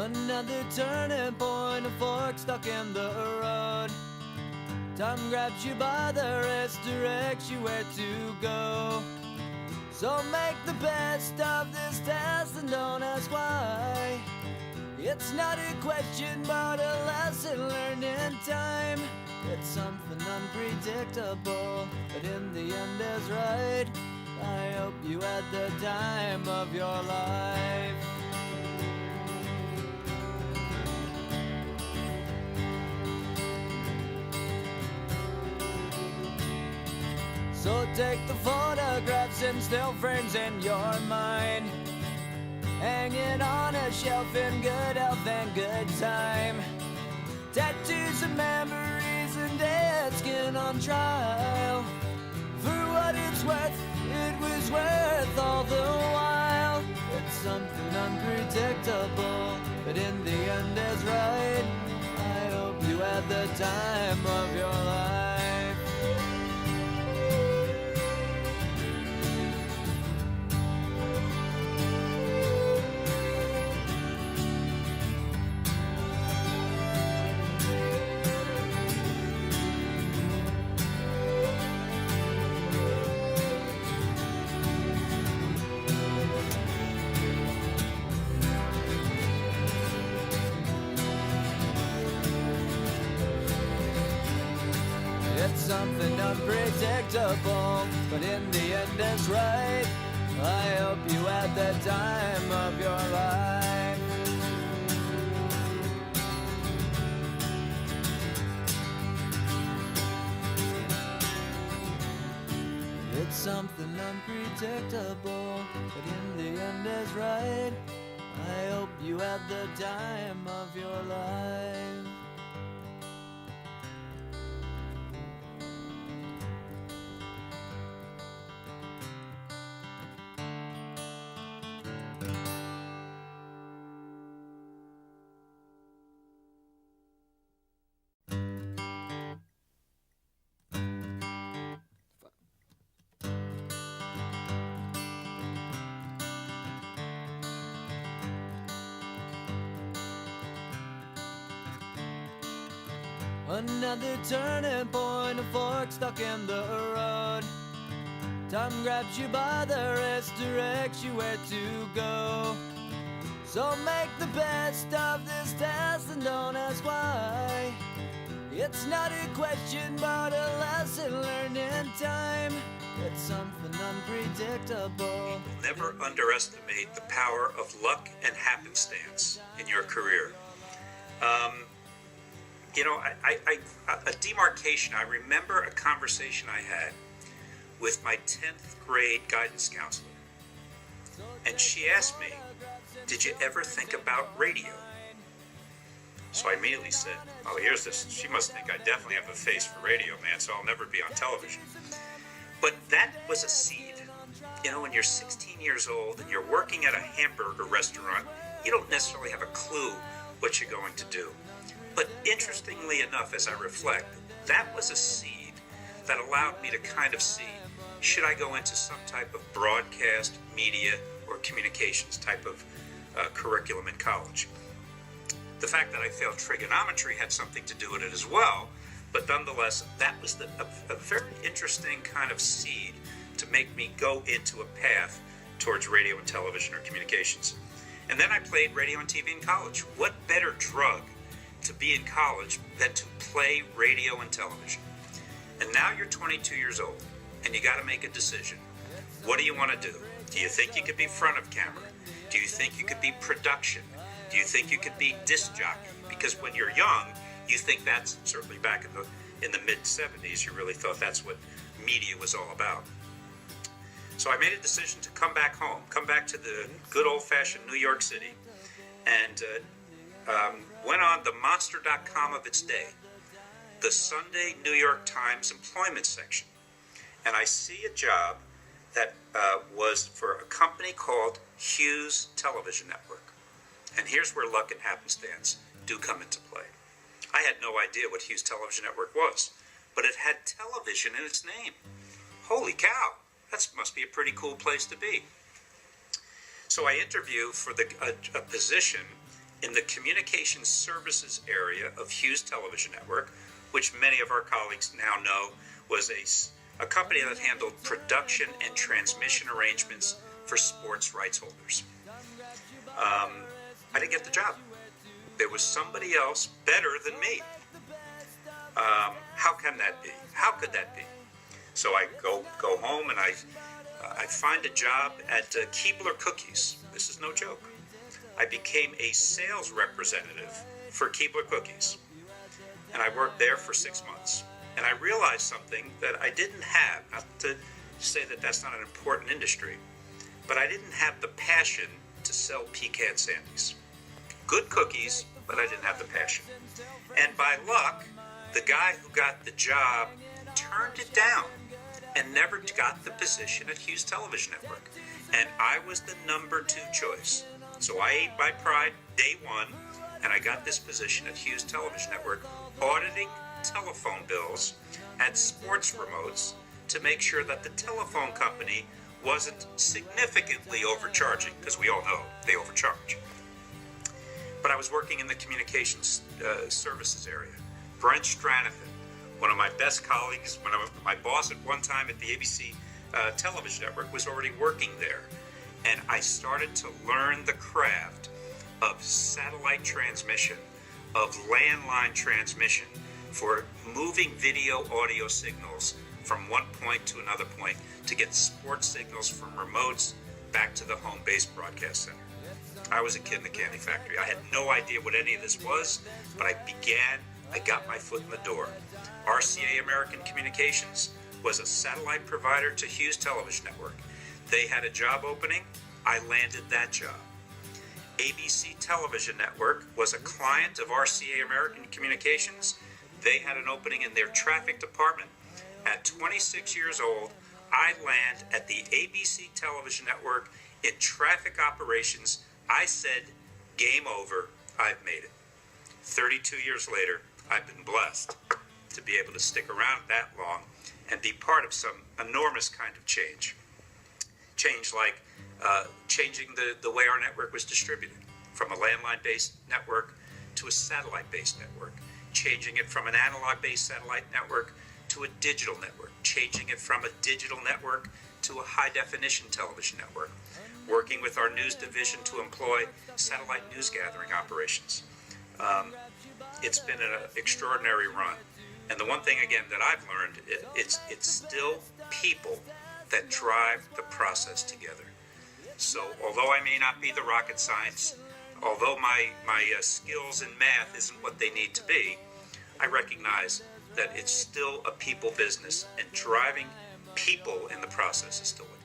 Another turning point, a fork stuck in the road. Time grabs you by the wrist, directs you where to go. So make the best of this test and don't ask why. It's not a question but a lesson learned in time. It's something unpredictable, but in the end is right. I hope you had the time of your life. So take the photographs and still frames in your mind, hanging on a shelf in good health and good time. Tattoos and memories and dead skin on trial. For what it's worth, it was worth all the while. It's something unpredictable, but in the end is right. I hope you had the time of your life. It's something unpredictable, but in the end it's right. I hope you had the time of your life. It's something unpredictable, but in the end is right. I hope you had the time of your life. Another turning point, a fork stuck in the road. Time grabs you by the wrist, directs you where to go. So make the best of this test and don't ask why. It's not a question but a lesson learned in time. It's something unpredictable. Never underestimate the power of luck and happenstance in your career. A demarcation. I remember a conversation I had with my 10th grade guidance counselor. And she asked me, "Did you ever think about radio?" So I immediately said, "Oh, here's this. She must think I definitely have a face for radio, man, so I'll never be on television." But that was a seed. When you're 16 years old and you're working at a hamburger restaurant, you don't necessarily have a clue what you're going to do. But interestingly enough, as I reflect, that was a seed that allowed me to kind of see, should I go into some type of broadcast, media, or communications type of curriculum in college. The fact that I failed trigonometry had something to do with it as well, but nonetheless, that was a very interesting kind of seed to make me go into a path towards radio and television or communications. And then I played radio and TV in college. What better drug to be in college than to play radio and television? And now you're 22 years old and you got to make a decision. What do you want to do? Do you think you could be front of camera? Do you think you could be production? Do you think you could be disc jockey? Because when you're young, you think that's, certainly back in the mid-70s, you really thought that's what media was all about. So I made a decision to come back home, come back to the good old-fashioned New York City, and went on the monster.com of its day, the Sunday New York Times employment section. And I see a job that was for a company called Hughes Television Network. And here's where luck and happenstance do come into play. I had no idea what Hughes Television Network was, but it had television in its name. Holy cow, that must be a pretty cool place to be. So I interviewed for a position in the communications services area of Hughes Television Network, which many of our colleagues now know was a company that handled production and transmission arrangements for sports rights holders. I didn't get the job. There was somebody else better than me. How can that be? How could that be? So I go home and I find a job at Keebler Cookies. This is no joke. I became a sales representative for Keebler Cookies. And I worked there for 6 months. And I realized something that I didn't have, not to say that that's not an important industry, but I didn't have the passion to sell pecan sandies. Good cookies, but I didn't have the passion. And by luck, the guy who got the job turned it down and never got the position at Hughes Television Network. And I was the number 2 choice. So I ate my pride day one, and I got this position at Hughes Television Network, auditing telephone bills at sports remotes to make sure that the telephone company wasn't significantly overcharging, because we all know they overcharge. But I was working in the communications services area. Brent Stranathan, one of my best colleagues, my boss at one time at the ABC television network, was already working there. And I started to learn the craft of satellite transmission, of landline transmission for moving video audio signals from one point to another point to get sports signals from remotes back to the home base broadcast center. I was a kid in the candy factory. I had no idea what any of this was, but I got my foot in the door. RCA American Communications was a satellite provider to Hughes Television Network. They had a job opening. I landed that job. ABC Television Network was a client of RCA American Communications. They had an opening in their traffic department. At 26 years old, I land at the ABC Television Network in traffic operations. I said, game over, I've made it. 32 years later, I've been blessed to be able to stick around that long and be part of some enormous kind of change. Change like changing the way our network was distributed from a landline-based network to a satellite-based network, changing it from an analog-based satellite network to a digital network, changing it from a digital network to a high-definition television network, working with our news division to employ satellite news gathering operations. It's been an extraordinary run. And the one thing, again, that I've learned, it's still people that drive the process together. So although I may not be the rocket science, although my skills in math isn't what they need to be, I recognize that it's still a people business, and driving people in the process is still what